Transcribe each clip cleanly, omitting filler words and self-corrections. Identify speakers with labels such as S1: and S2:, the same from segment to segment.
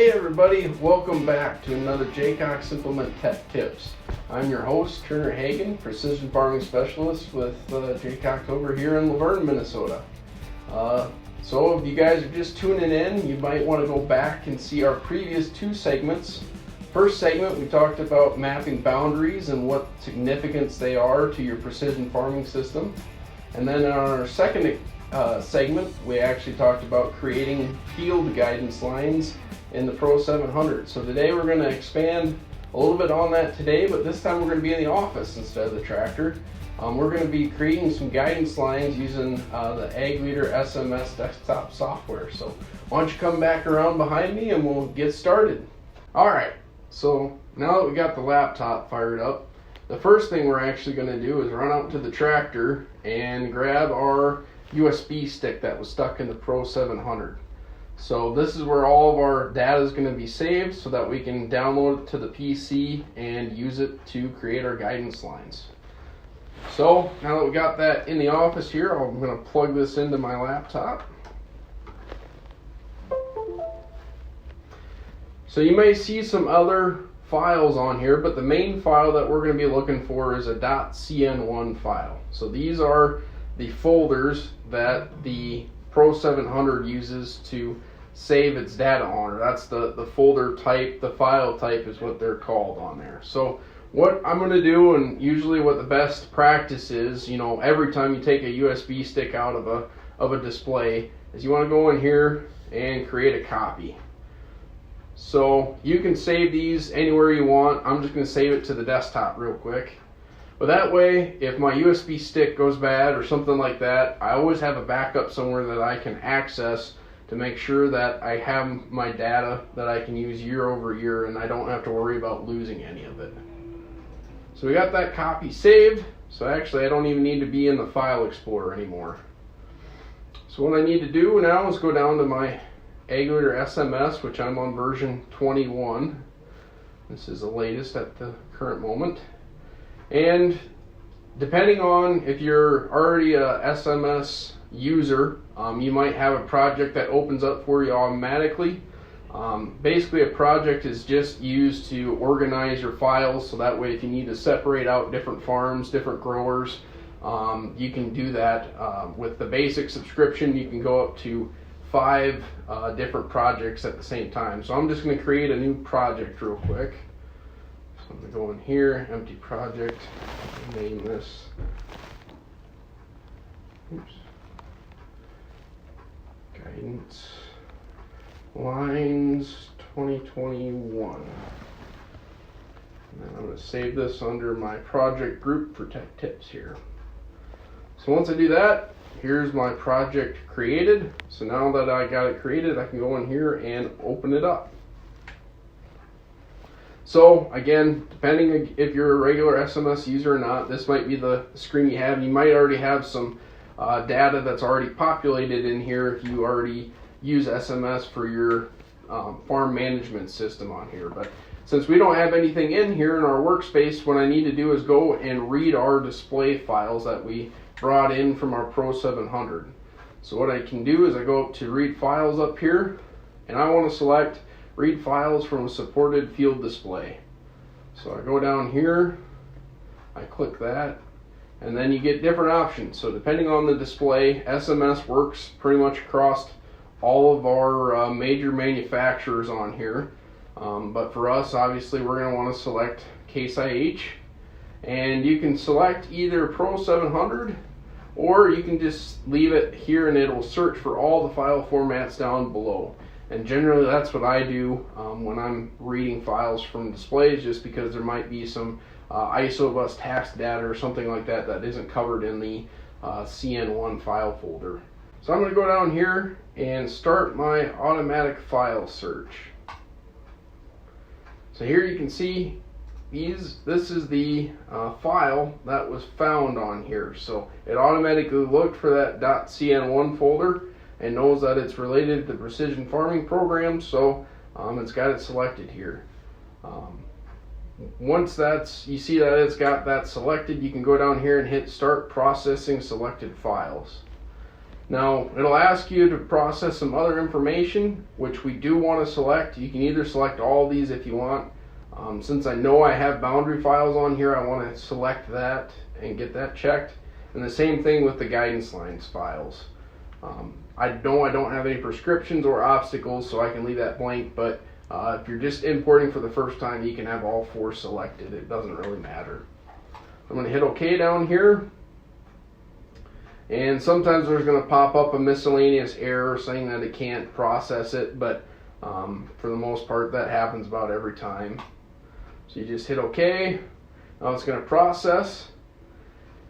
S1: Hey everybody, welcome back to another Jaycox Implement Tech Tips. I'm your host, Turner Hagen, Precision Farming Specialist with Jaycox over here in Luverne, Minnesota. So if you guys are just tuning in, you might want to go back and see our previous two segments. First segment, we talked about mapping boundaries and what significance they are to your precision farming system. And then on our second segment, we actually talked about creating field guidance lines in the Pro 700. So today we're going to expand a little bit on that today, but this time we're going to be in the office instead of the tractor. We're going to be creating some guidance lines using the Ag Leader SMS desktop software. So why don't you come back around behind me and we'll get started. Alright, so now that we got the laptop fired up, the first thing we're actually going to do is run out to the tractor and grab our USB stick that was stuck in the Pro 700. So this is where all of our data is going to be saved so that we can download it to the PC and use it to create our guidance lines. So now that we got that in the office here, I'm going to plug this into my laptop. So you may see some other files on here, but the main file that we're going to be looking for is a .cn1 file. So these are the folders that the Pro 700 uses to save its data on, or that's the folder type, the file type is what they're called on there. So what I'm going to do, and usually what the best practice is, every time you take a USB stick out of a display, is you want to go in here and create a copy. So you can save these anywhere you want. I'm just going to save it to the desktop real quick. But that way, if my USB stick goes bad or something like that, I always have a backup somewhere that I can access to make sure that I have my data that I can use year over year and I don't have to worry about losing any of it. So we got that copy saved, so actually I don't even need to be in the File Explorer anymore. So what I need to do now is go down to my Ag Leader SMS, which I'm on version 21. This is the latest at the current moment. And depending on if you're already a SMS user, you might have a project that opens up for you automatically. Basically a project is just used to organize your files, so that way if you need to separate out different farms, different growers, you can do that. With the basic subscription, you can go up to 5 different projects at the same time. So I'm just going to create a new project real quick. So I'm going to go in here, empty project, name this. Guidance Lines 2021. And then I'm going to save this under my project group for tech tips here. So once I do that, here's my project created. So now that I got it created, I can go in here and open it up. So again, depending if you're a regular SMS user or not, this might be the screen you have. You might already have some data that's already populated in here if you already use SMS for your farm management system on here. But since we don't have anything in here in our workspace, what I need to do is go and read our display files that we brought in from our Pro 700. So what I can do is I go up to read files up here, and I want to select read files from a supported field display. So I go down here, I click that, and then you get different options. So depending on the display, SMS works pretty much across all of our major manufacturers on here. But for us, obviously, we're going to want to select Case IH. And you can select either Pro 700, or you can just leave it here and it will search for all the file formats down below. And generally that's what I do when I'm reading files from displays, just because there might be some ISO bus task data or something like that that isn't covered in the CN1 file folder. So I'm going to go down here and start my automatic file search. So here you can see this is the file that was found on here. So it automatically looked for that .cn1 folder and knows that it's related to the precision farming program, so it's got it selected here. Once you see that it's got that selected, you can go down here and hit Start Processing Selected Files. Now it'll ask you to process some other information, which we do want to select. You can either select all of these if you want. Since I know I have boundary files on here, I want to select that and get that checked. And the same thing with the guidance lines files. I know I don't have any prescriptions or obstacles, so I can leave that blank, but if you're just importing for the first time, you can have all 4 selected. It doesn't really matter. I'm going to hit OK down here. And sometimes there's going to pop up a miscellaneous error saying that it can't process it, but for the most part that happens about every time. So you just hit OK. Now it's going to process.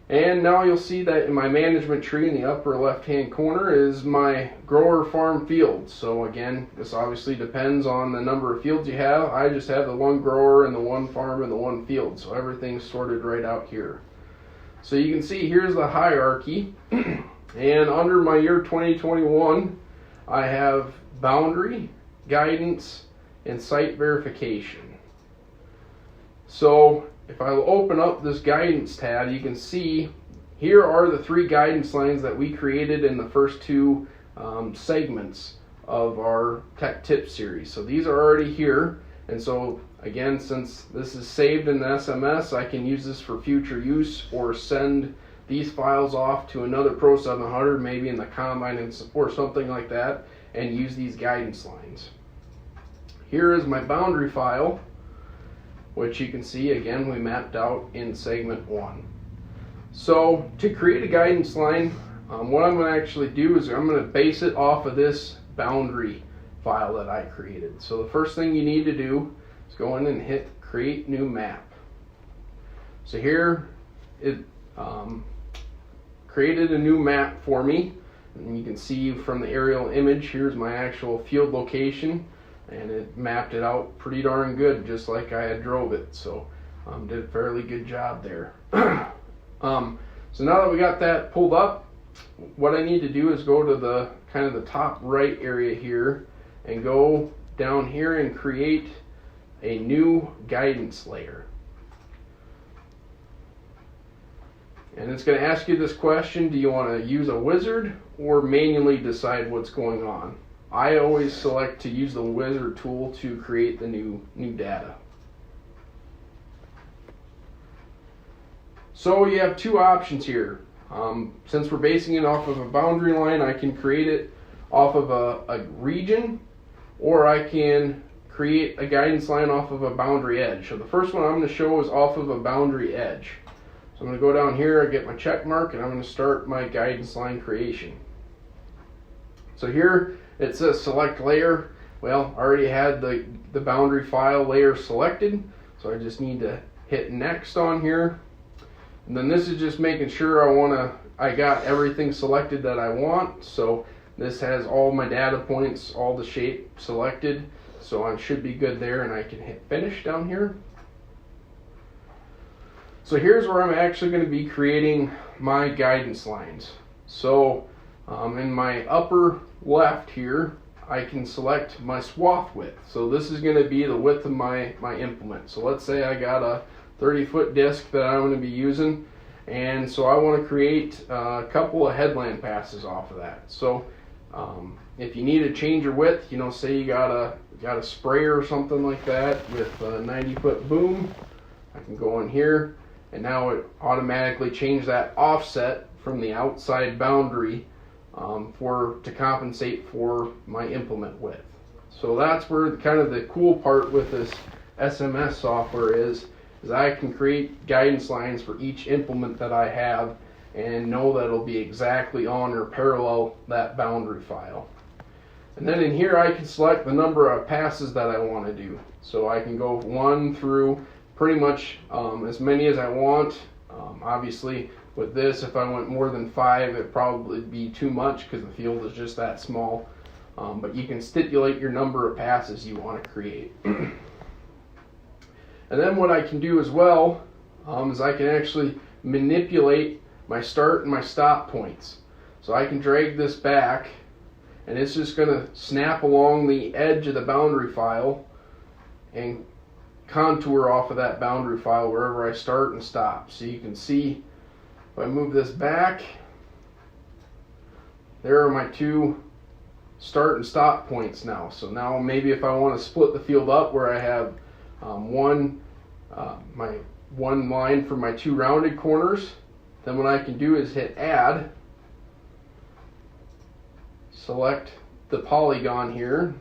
S1: And now you'll see that in my management tree in the upper left hand corner is my grower farm field. So again, this obviously depends on the number of fields you have. I just have the 1 grower and the 1 farm and the 1 field, so everything's sorted right out here. So you can see here's the hierarchy, and under my year 2021 I have boundary, guidance, and site verification. So if I open up this guidance tab, you can see here are the 3 guidance lines that we created in the first 2 segments of our Tech Tip series. So these are already here, and so again, since this is saved in the SMS, I can use this for future use or send these files off to another Pro 700, maybe in the combine or something like that, and use these guidance lines. Here is my boundary file, which you can see again we mapped out in segment 1. So to create a guidance line, what I'm going to actually do is I'm going to base it off of this boundary file that I created. So the first thing you need to do is go in and hit create new map. So here it created a new map for me, and you can see from the aerial image here's my actual field location, and it mapped it out pretty darn good, just like I had drove it. So did a fairly good job there. So now that we got that pulled up, what I need to do is go to the kind of the top right area here and go down here and create a new guidance layer. And it's going to ask you this question: do you want to use a wizard or manually decide what's going on? I always select to use the wizard tool to create the new data. So you have 2 options here. Since we're basing it off of a boundary line, I can create it off of a region, or I can create a guidance line off of a boundary edge. So the first one I'm going to show is off of a boundary edge. So I'm going to go down here, I get my check mark, and I'm going to start my guidance line creation. So here it says select layer. Well, I already had the boundary file layer selected, so I just need to hit next on here. And then this is just making sure I got everything selected that I want. So this has all my data points, all the shape selected, so I should be good there, and I can hit finish down here. So here's where I'm actually going to be creating my guidance lines. So in my upper left here, I can select my swath width. So this is going to be the width of my implement. So let's say I got a 30-foot disc that I'm going to be using, and so I want to create a couple of headland passes off of that. So if you need to change your width, say you got a sprayer or something like that with a 90-foot boom, I can go in here, and now it automatically changed that offset from the outside boundary to compensate for my implement width. So that's where kind of the cool part with this SMS software is I can create guidance lines for each implement that I have and know that it'll be exactly on or parallel that boundary file. And then in here I can select the number of passes that I want to do. So I can go 1 through pretty much as many as I want. Obviously with this, if I went more than 5, it'd probably be too much because the field is just that small. But you can stipulate your number of passes you want to create. And then what I can do as well is I can actually manipulate my start and my stop points. So I can drag this back, and it's just going to snap along the edge of the boundary file and contour off of that boundary file wherever I start and stop. So you can see if I move this back, there are my two start and stop points now. So now maybe if I want to split the field up where I have one line for my two rounded corners, then what I can do is hit add, select the polygon here,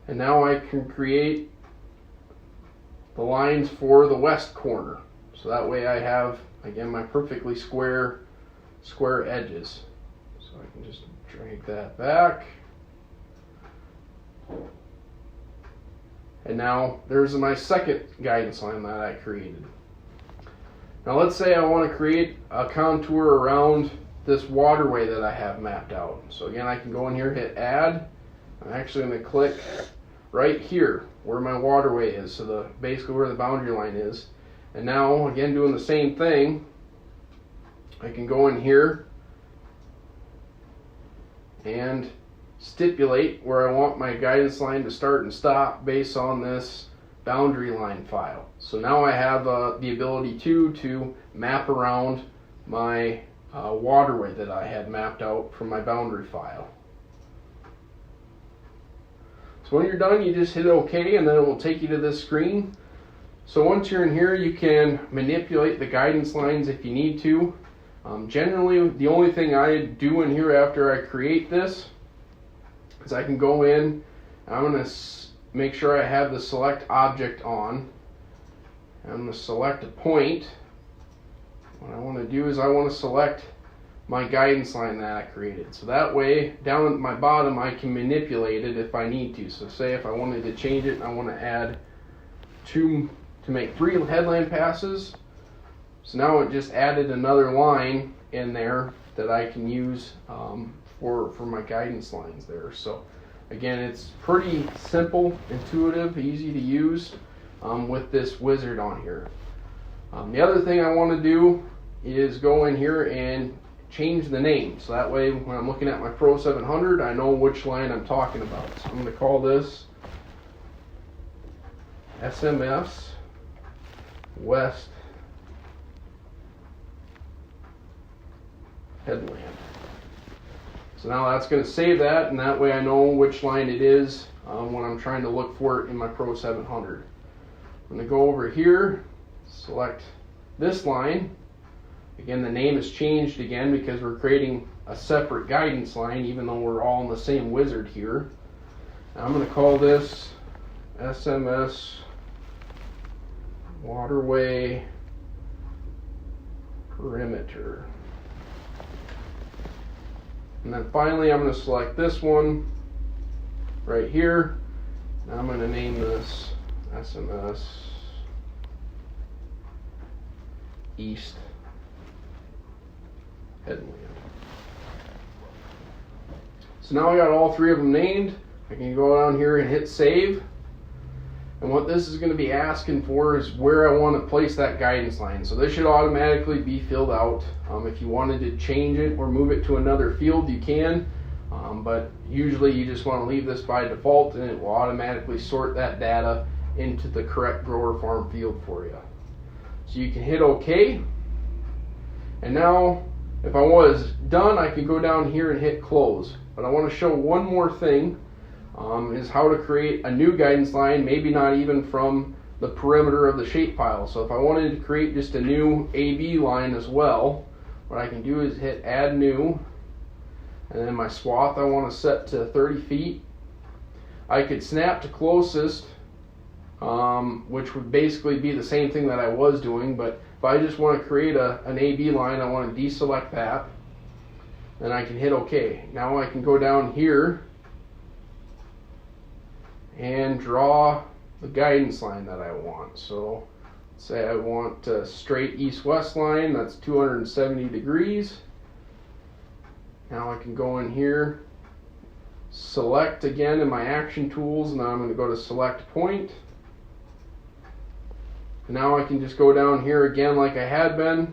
S1: and now I can create the lines for the west corner. So that way I have, again, my perfectly square edges. So I can just drag that back. And now there's my second guidance line that I created. Now let's say I want to create a contour around this waterway that I have mapped out. So again, I can go in here, hit add. I'm actually going to click right here where my waterway is, so basically where the boundary line is. And now, again, doing the same thing, I can go in here and stipulate where I want my guidance line to start and stop based on this boundary line file. So now I have the ability to map around my waterway that I had mapped out from my boundary file. So when you're done, you just hit OK, and then it will take you to this screen. So once you're in here, you can manipulate the guidance lines if you need to. Generally, the only thing I do in here after I create this is I can go in, and I'm going to make sure I have the select object on. I'm going to select a point. What I want to do is I want to select my guidance line that I created. So that way, down at my bottom, I can manipulate it if I need to. So say if I wanted to change it and I want to add to make 3 headland passes. So now it just added another line in there that I can use for my guidance lines there. So again, it's pretty simple, intuitive, easy to use with this wizard on here. The other thing I want to do is go in here and change the name. So that way when I'm looking at my Pro 700, I know which line I'm talking about. So I'm going to call this SMS West Headland. So now that's going to save that, and that way I know which line it is when I'm trying to look for it in my Pro 700. I'm going to go over here, select this line. Again, the name has changed again because we're creating a separate guidance line even though we're all in the same wizard here. Now I'm going to call this SMS Waterway Perimeter. And then finally I'm going to select this one right here. Now I'm going to name this SMS East Headland. So now I got all 3 of them named. I can go down here and hit save. And what this is going to be asking for is where I want to place that guidance line. So this should automatically be filled out. If you wanted to change it or move it to another field, you can. But usually you just want to leave this by default, and it will automatically sort that data into the correct grower farm field for you. So you can hit OK. And now if I was done, I could go down here and hit close. But I want to show one more thing. Is how to create a new guidance line, maybe not even from the perimeter of the shape pile. So if I wanted to create just a new AB line as well, what I can do is hit add new, and then my swath I want to set to 30 feet. I could snap to closest, which would basically be the same thing that I was doing, but if I just want to create an AB line, I want to deselect that, then I can hit OK. Now I can go down here and draw the guidance line that I want. So say I want a straight east-west line, that's 270 degrees. Now I can go in here, select again in my action tools, and now I'm going to go to select point. And now I can just go down here again like I had been,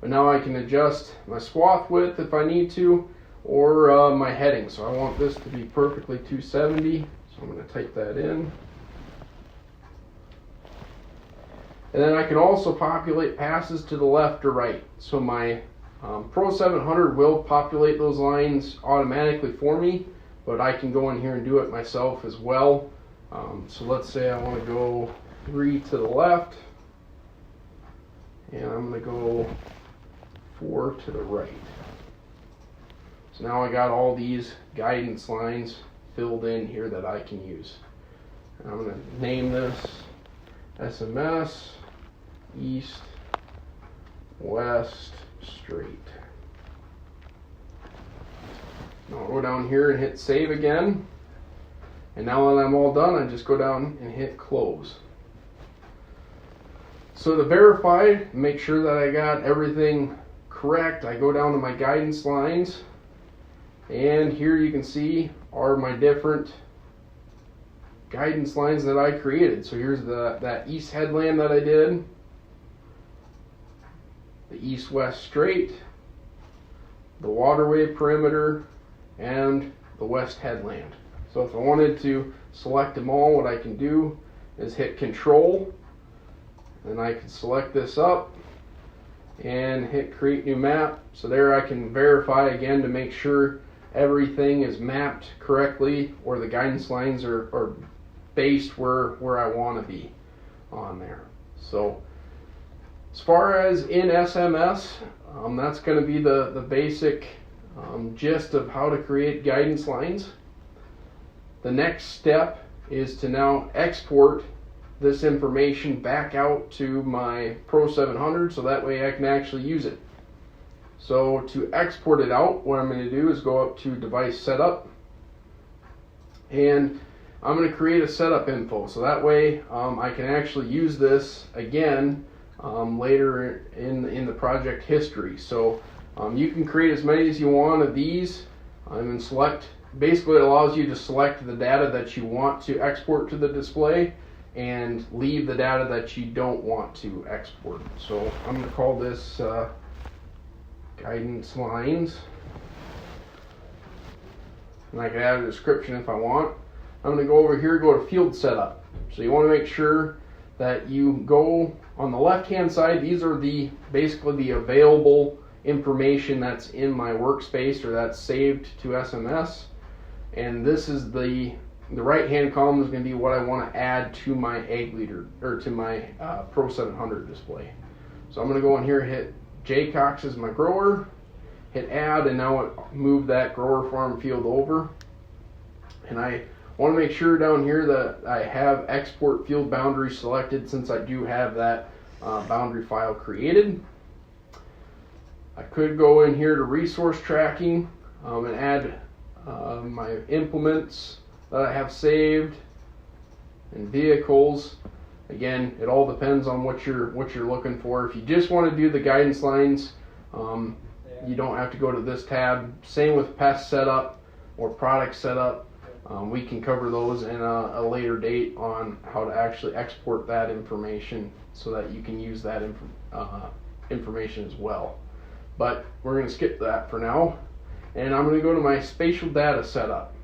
S1: but now I can adjust my swath width if I need to, or my heading. So I want this to be perfectly 270. I'm going to type that in. And then I can also populate passes to the left or right. So my Pro 700 will populate those lines automatically for me, but I can go in here and do it myself as well. So let's say I want to go 3 to the left, and I'm going to go 4 to the right. So now I got all these guidance lines filled in here that I can use. And I'm going to name this SMS East West Straight. Now I'll go down here and hit save again. And now that I'm all done, I just go down and hit close. So to verify, make sure that I got everything correct, I go down to my guidance lines, and here you can see are my different guidance lines that I created. So here's that east headland that I did, the east-west straight, the waterway perimeter, and the west headland. So if I wanted to select them all, what I can do is hit Control, and I can select this up and hit Create New Map. So there I can verify again to make sure everything is mapped correctly, or the guidance lines are based where I want to be on there. So as far as in SMS, that's going to be the basic gist of how to create guidance lines. The next step is to now export this information back out to my Pro 700 so that way I can actually use it. So to export it out, what I'm going to do is go up to Device Setup, and I'm going to create a setup info so that way I can actually use this again later in the project history. So you can create as many as you want of these and select. Basically, it allows you to select the data that you want to export to the display and leave the data that you don't want to export. So I'm going to call this guidance lines, and I can add a description if I want. I'm going to go over here, go to field setup. So you want to make sure that you go on the left hand side. These are basically the available information that's in my workspace or that's saved to SMS. And this is the right hand column is going to be what I want to add to my Ag Leader or to my Pro 700 display. So I'm going to go in here, hit Jaycox as my grower, hit add, and now it moved that grower farm field over. And I want to make sure down here that I have export field boundary selected, since I do have that boundary file created. I could go in here to resource tracking and add my implements that I have saved and vehicles. Again, it all depends on what you're looking for. If you just want to do the guidance lines, you don't have to go to this tab. Same with pest setup or product setup. We can cover those in a later date on how to actually export that information so that you can use that information as well. But we're going to skip that for now. And I'm going to go to my spatial data setup.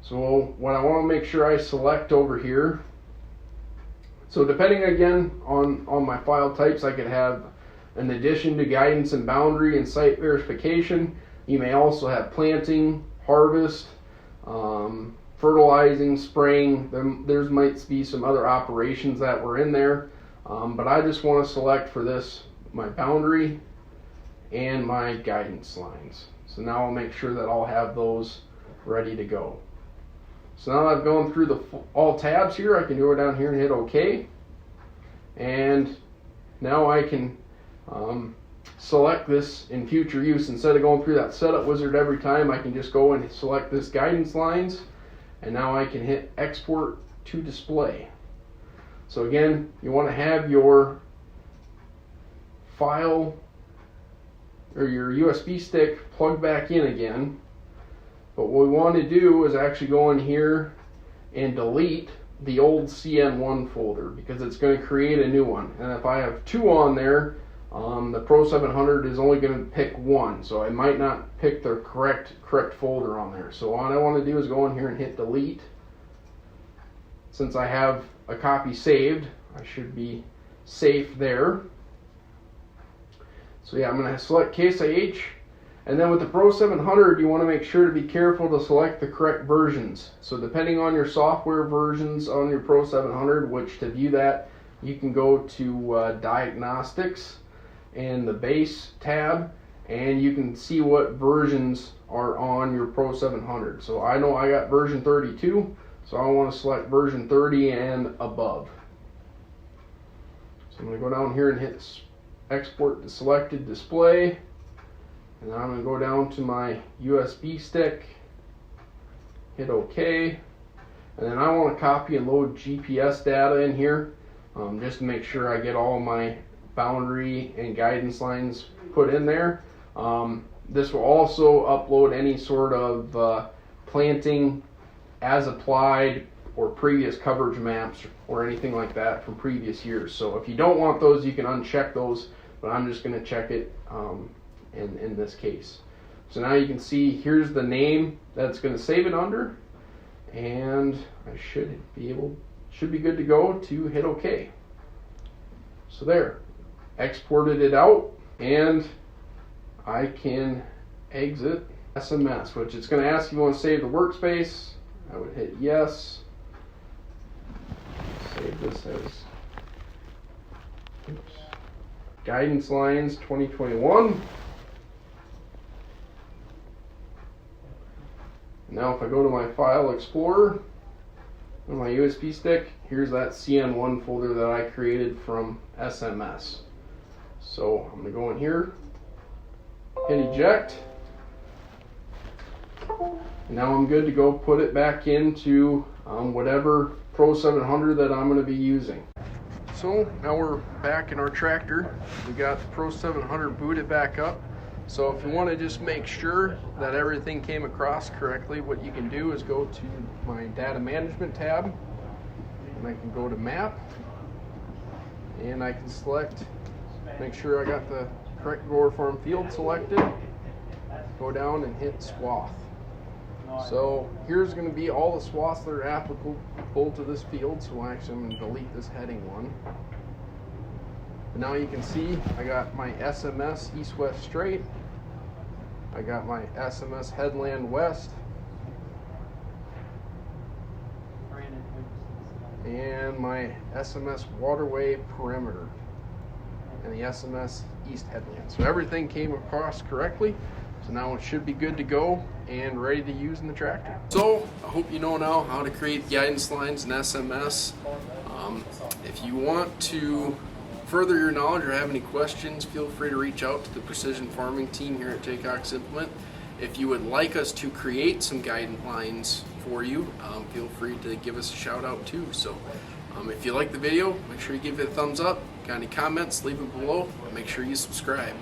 S1: So what I want to make sure I select over here, so depending again on my file types, I could have an addition to guidance and boundary and site verification. You may also have planting, harvest, fertilizing, spraying. There might be some other operations that were in there, but I just want to select for this my boundary and my guidance lines. So now I'll make sure that I'll have those ready to go. So now that I've gone through all tabs here, I can go down here and hit OK. And now I can select this in future use. Instead of going through that setup wizard every time, I can just go and select this guidance lines. And now I can hit export to display. So again, you want to have your file or your USB stick plugged back in again. But what we want to do is actually go in here and delete the old CN1 folder, because it's going to create a new one. And if I have two on there, the Pro 700 is only going to pick one, so I might not pick the correct folder on there. So what I want to do is go in here and hit delete. Since I have a copy saved, I should be safe there. So yeah, I'm going to select Case IH. And then with the Pro 700, you want to make sure to be careful to select the correct versions. So depending on your software versions on your Pro 700, which to view that, you can go to Diagnostics and the Base tab, and you can see what versions are on your Pro 700. So I know I got version 32, so I want to select version 30 and above. So I'm going to go down here and hit Export to Selected Display. And then I'm going to go down to my USB stick, hit OK, and then I want to copy and load GPS data in here, just to make sure I get all my boundary and guidance lines put in there. This will also upload any sort of planting as applied or previous coverage maps or anything like that from previous years. So if you don't want those, you can uncheck those, but I'm just going to check it in this case. So now you can see here's the name that's going to save it under, and I should be good to go to hit OK. So there, exported it out, and I can exit SMS, which it's going to ask if you want to save the workspace. I would hit yes. Save this as Guidance Lines 2021. Now if I go to my File Explorer on my USB stick, here's that CN1 folder that I created from SMS. So I'm going to go in here, hit eject, and now I'm good to go put it back into whatever Pro 700 that I'm going to be using. So now we're back in our tractor. We got the Pro 700 booted back up. So if you want to just make sure that everything came across correctly, what you can do is go to my data management tab, and I can go to map, and I can select, make sure I got the correct grower farm field selected, go down and hit swath. So here's going to be all the swaths that are applicable to this field. So actually I'm going to delete this heading one. But now you can see I got my SMS east-west straight. I got my SMS headland west. And my SMS waterway perimeter. And the SMS east headland. So everything came across correctly. So now it should be good to go and ready to use in the tractor. So I hope you know now how to create guidance lines in SMS. If you want to further your knowledge or have any questions, feel free to reach out to the Precision Farming team here at Jaycox Implement. If you would like us to create some guidance lines for you, feel free to give us a shout out too. So if you like the video, make sure you give it a thumbs up. Got any comments, leave them below. Make sure you subscribe.